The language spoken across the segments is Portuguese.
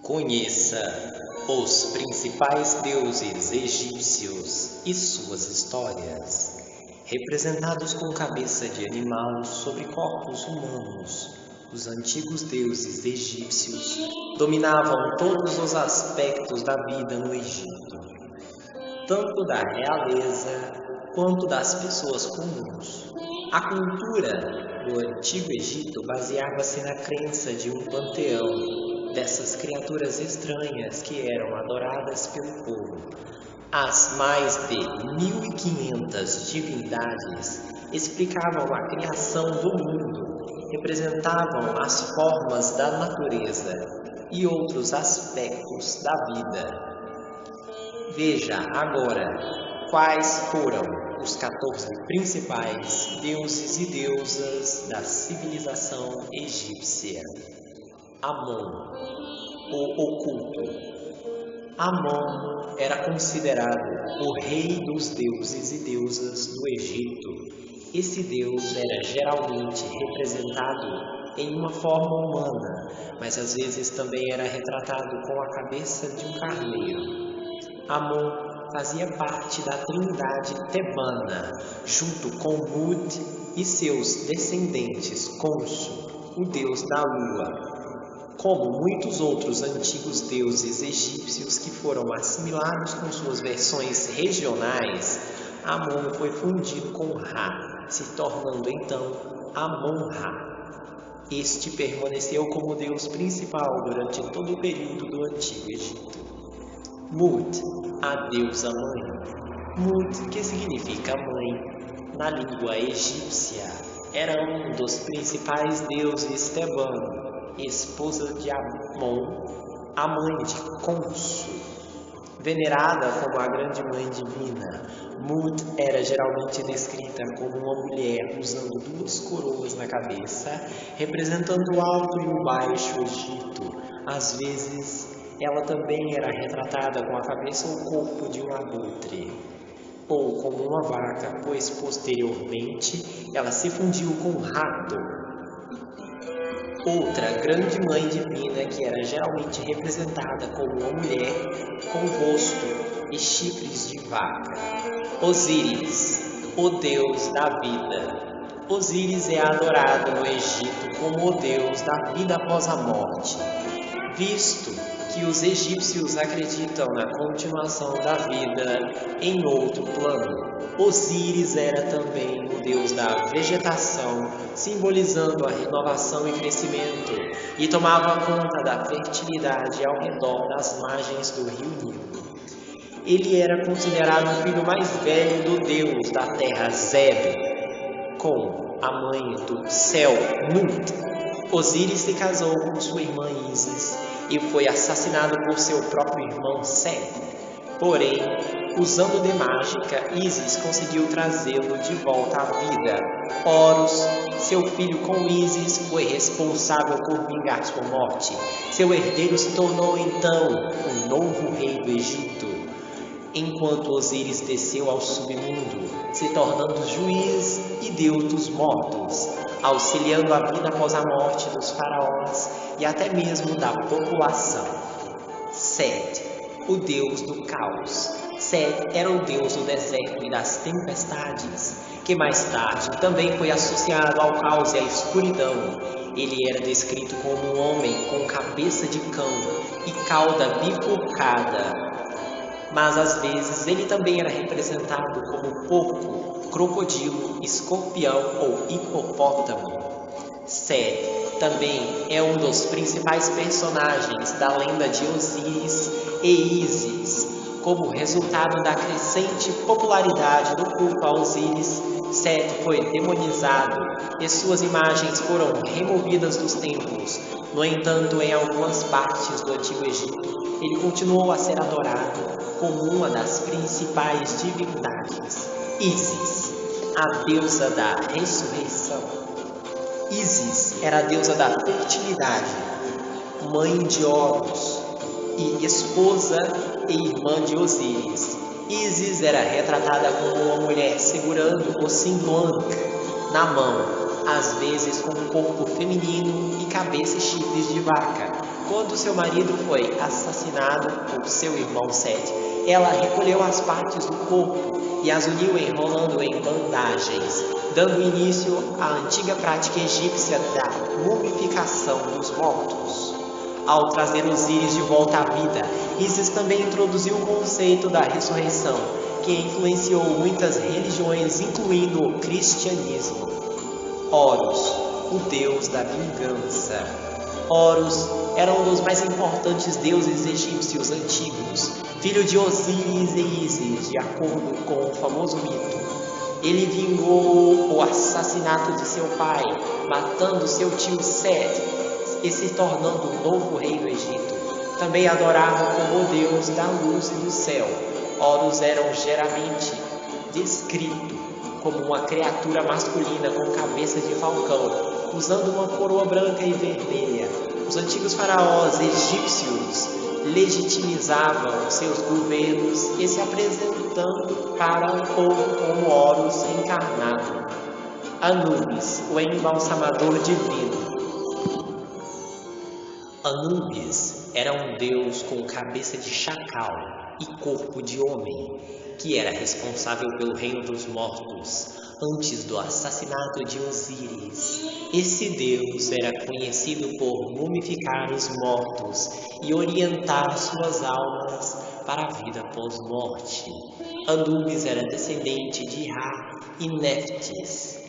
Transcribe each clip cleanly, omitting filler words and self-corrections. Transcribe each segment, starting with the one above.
Conheça os principais deuses egípcios e suas histórias, representados com cabeça de animal sobre corpos humanos. Os antigos deuses egípcios dominavam todos os aspectos da vida no Egito, tanto da realeza quanto das pessoas comuns. A cultura do Antigo Egito baseava-se na crença de um panteão dessas criaturas estranhas que eram adoradas pelo povo. As mais de 1500 divindades explicavam a criação do mundo, representavam as formas da natureza e outros aspectos da vida. Veja agora quais foram os 14 principais deuses e deusas da civilização egípcia. Amon, o oculto. Amon era considerado o rei dos deuses e deusas do Egito. Esse deus era geralmente representado em uma forma humana, mas às vezes também era retratado com a cabeça de um carneiro. Amon fazia parte da trindade tebana, junto com Mut e seus descendentes Khonsu, o deus da lua. Como muitos outros antigos deuses egípcios que foram assimilados com suas versões regionais, Amon foi fundido com Ra, se tornando então Amon-Ra. Este permaneceu como deus principal durante todo o período do Antigo Egito. Mut, a deusa mãe. Mut, que significa mãe, na língua egípcia, era um dos principais deuses tebanos, esposa de Amon, a mãe de Khonsu. Venerada como a grande mãe divina, Mut era geralmente descrita como uma mulher usando duas coroas na cabeça, representando o alto e o baixo Egito. Às vezes, ela também era retratada com a cabeça ou corpo de um abutre, ou como uma vaca, pois posteriormente ela se fundiu com um rato. Outra grande mãe divina que era geralmente representada como uma mulher com rosto e chifres de vaca. Osíris, o deus da vida. Osíris é adorado no Egito como o deus da vida após a morte, visto que os egípcios acreditam na continuação da vida em outro plano. Osíris era também o deus da vegetação, simbolizando a renovação e crescimento, e tomava conta da fertilidade ao redor das margens do rio Nilo. Ele era considerado o filho mais velho do deus da terra Zeb, com a mãe do céu Nut. Osíris se casou com sua irmã Ísis e foi assassinado por seu próprio irmão Set. Porém, usando de mágica, Ísis conseguiu trazê-lo de volta à vida. Horus, seu filho com Ísis, foi responsável por vingar sua morte. Seu herdeiro se tornou então o novo rei do Egito, enquanto Osíris desceu ao submundo, se tornando juiz e deus dos mortos, auxiliando a vida após a morte dos faraós e até mesmo da população. Set, o deus do caos. Set era o deus do deserto e das tempestades, que mais tarde também foi associado ao caos e à escuridão. Ele era descrito como um homem com cabeça de cão e cauda bifurcada, mas às vezes ele também era representado como porco, crocodilo, escorpião ou hipopótamo. Set também é um dos principais personagens da lenda de Osíris e Ísis. Como resultado da crescente popularidade do culto a Osíris, Set foi demonizado e suas imagens foram removidas dos templos. No entanto, em algumas partes do Antigo Egito, ele continuou a ser adorado como uma das principais divindades. Ísis, a deusa da ressurreição. Ísis era a deusa da fertilidade, mãe de Horus e esposa e irmã de Osíris. Ísis era retratada como uma mulher segurando o Sinduank na mão, às vezes com um corpo feminino e cabeça e chifres de vaca. Quando seu marido foi assassinado por seu irmão Sete, ela recolheu as partes do corpo e as uniu enrolando em bandagens, dando início à antiga prática egípcia da mumificação dos mortos. Ao trazer Osíris de volta à vida, Ísis também introduziu o conceito da ressurreição, que influenciou muitas religiões, incluindo o cristianismo. Horus, o deus da vingança. Horus era um dos mais importantes deuses egípcios antigos, filho de Osíris e Ísis, de acordo com o famoso mito. Ele vingou o assassinato de seu pai, matando seu tio Set e se tornando o novo rei do Egito. Também adorava como o deus da luz e do céu. Horus era geralmente descrito como uma criatura masculina com cabeça de falcão, usando uma coroa branca e vermelha. Os antigos faraós egípcios legitimizavam seus governos e se apresentando para o povo como Horus encarnado. Anubis, o embalsamador divino. Anubis era um deus com cabeça de chacal e corpo de homem, que era responsável pelo reino dos mortos antes do assassinato de Osíris. Esse deus era conhecido por mumificar os mortos e orientar suas almas para a vida pós-morte. Anubis era descendente de Ra e Néftis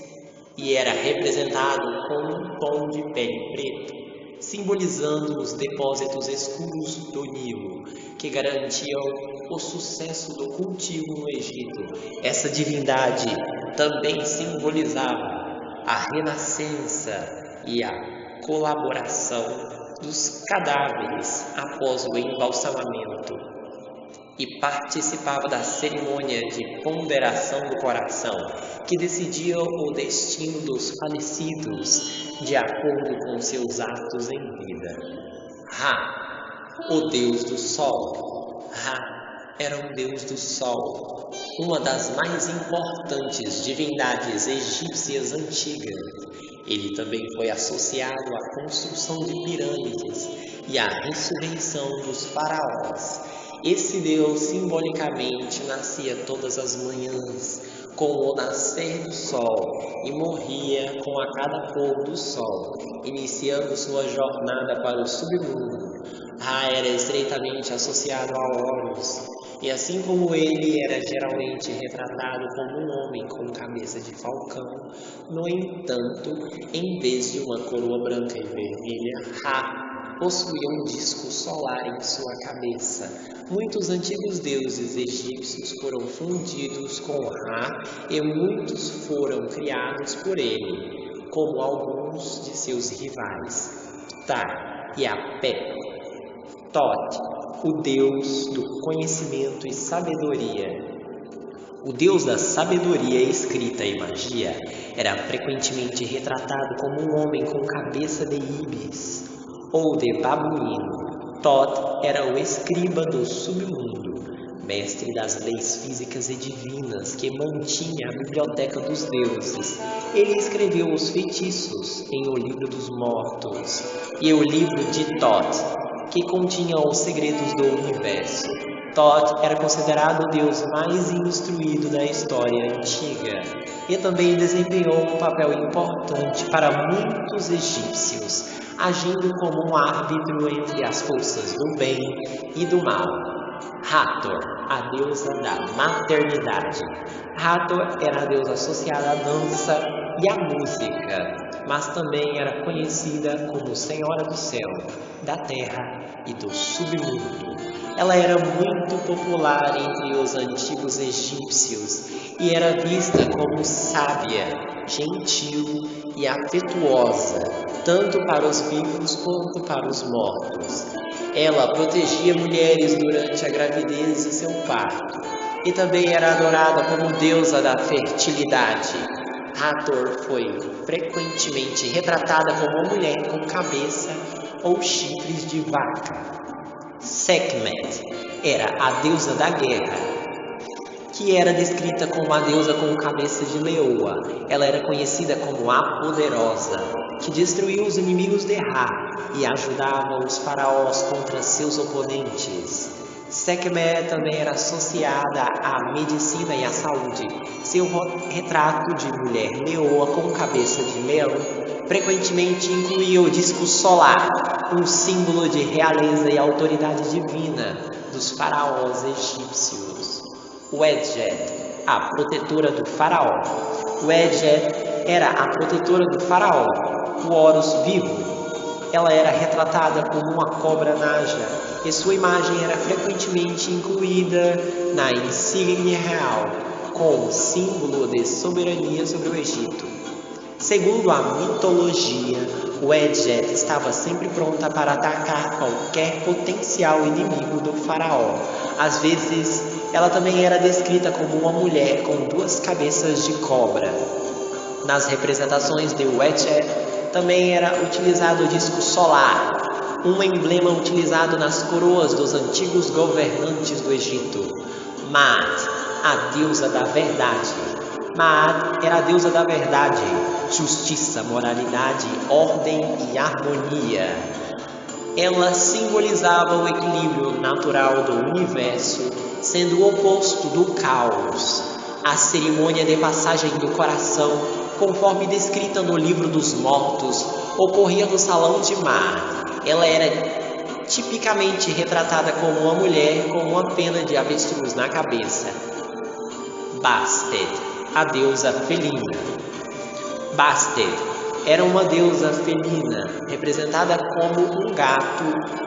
e era representado com um tom de pele preto, simbolizando os depósitos escuros do Nilo, que garantiam o sucesso do cultivo no Egito. Essa divindade também simbolizava a renascença e a colaboração dos cadáveres após o embalsamamento, e participava da cerimônia de ponderação do coração, que decidia o destino dos falecidos de acordo com seus atos em vida. Ra, o deus do sol. Ra era um deus do sol, uma das mais importantes divindades egípcias antigas. Ele também foi associado à construção de pirâmides e à ressurreição dos faraós. Esse deus simbolicamente nascia todas as manhãs com o nascer do sol e morria com a cada pôr do sol, iniciando sua jornada para o submundo. Ra era estreitamente associado a Horus, e assim como ele era geralmente retratado como um homem com cabeça de falcão, no entanto, em vez de uma coroa branca e vermelha, Ra possuía um disco solar em sua cabeça. Muitos antigos deuses egípcios foram fundidos com Ra e muitos foram criados por ele, como alguns de seus rivais, Ptah e Apep. Thoth, o deus do conhecimento e sabedoria. O deus da sabedoria escrita e magia era frequentemente retratado como um homem com cabeça de ibis ou de babuíno. Thoth era o escriba do submundo, mestre das leis físicas e divinas que mantinha a biblioteca dos deuses. Ele escreveu os feitiços em O Livro dos Mortos e o Livro de Thoth, que continha os segredos do universo. Thoth era considerado o deus mais instruído da história antiga e também desempenhou um papel importante para muitos egípcios, agindo como um árbitro entre as forças do bem e do mal. Hathor, a deusa da maternidade. Hathor era a deusa associada à dança e à música, mas também era conhecida como Senhora do Céu, da Terra e do Submundo. Ela era muito popular entre os antigos egípcios e era vista como sábia, gentil e afetuosa, tanto para os vivos quanto para os mortos. Ela protegia mulheres durante a gravidez e seu parto, e também era adorada como deusa da fertilidade. Hathor foi frequentemente retratada como uma mulher com cabeça ou chifres de vaca. Sekhmet era a deusa da guerra, que era descrita como a deusa com cabeça de leoa. Ela era conhecida como a Poderosa, que destruiu os inimigos de Ra e ajudava os faraós contra seus oponentes. Sekhmet também era associada à medicina e à saúde. Seu retrato de mulher leoa com cabeça de leão frequentemente incluía o disco solar, um símbolo de realeza e autoridade divina dos faraós egípcios. Wedjet, a protetora do faraó. Wedjet era a protetora do faraó, o Horus vivo. Ela era retratada como uma cobra naja e sua imagem era frequentemente incluída na insígnia real, como símbolo de soberania sobre o Egito. Segundo a mitologia, Wedjet estava sempre pronta para atacar qualquer potencial inimigo do faraó. Às vezes, ela também era descrita como uma mulher com 2 cabeças de cobra. Nas representações de Wedjet, também era utilizado o disco solar, um emblema utilizado nas coroas dos antigos governantes do Egito. Maat, a deusa da verdade. Maat era a deusa da verdade, justiça, moralidade, ordem e harmonia. Ela simbolizava o equilíbrio natural do universo, sendo o oposto do caos. A cerimônia de passagem do coração, conforme descrita no livro dos mortos, ocorria no salão de Maat. Ela era tipicamente retratada como uma mulher com uma pena de avestruz na cabeça. Bastet, a deusa felina. Bastet era uma deusa felina, representada como um gato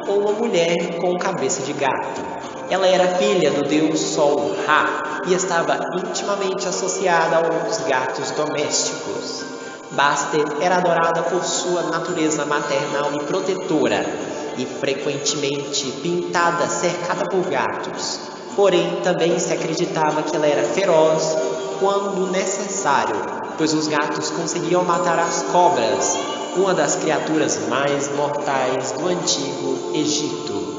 ou uma mulher com cabeça de gato. Ela era filha do deus Sol Ra e estava intimamente associada aos gatos domésticos. Bastet era adorada por sua natureza maternal e protetora e frequentemente pintada cercada por gatos. Porém, também se acreditava que ela era feroz quando necessário, pois os gatos conseguiam matar as cobras, uma das criaturas mais mortais do antigo Egito.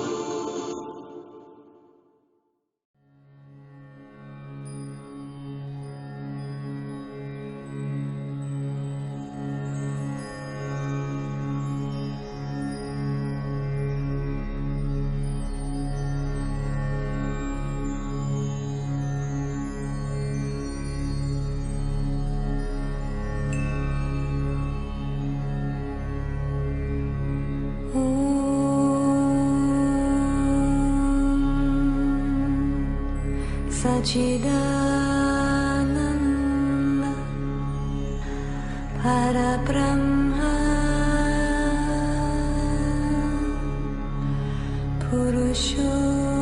Sachidananda Parabrahma Purusho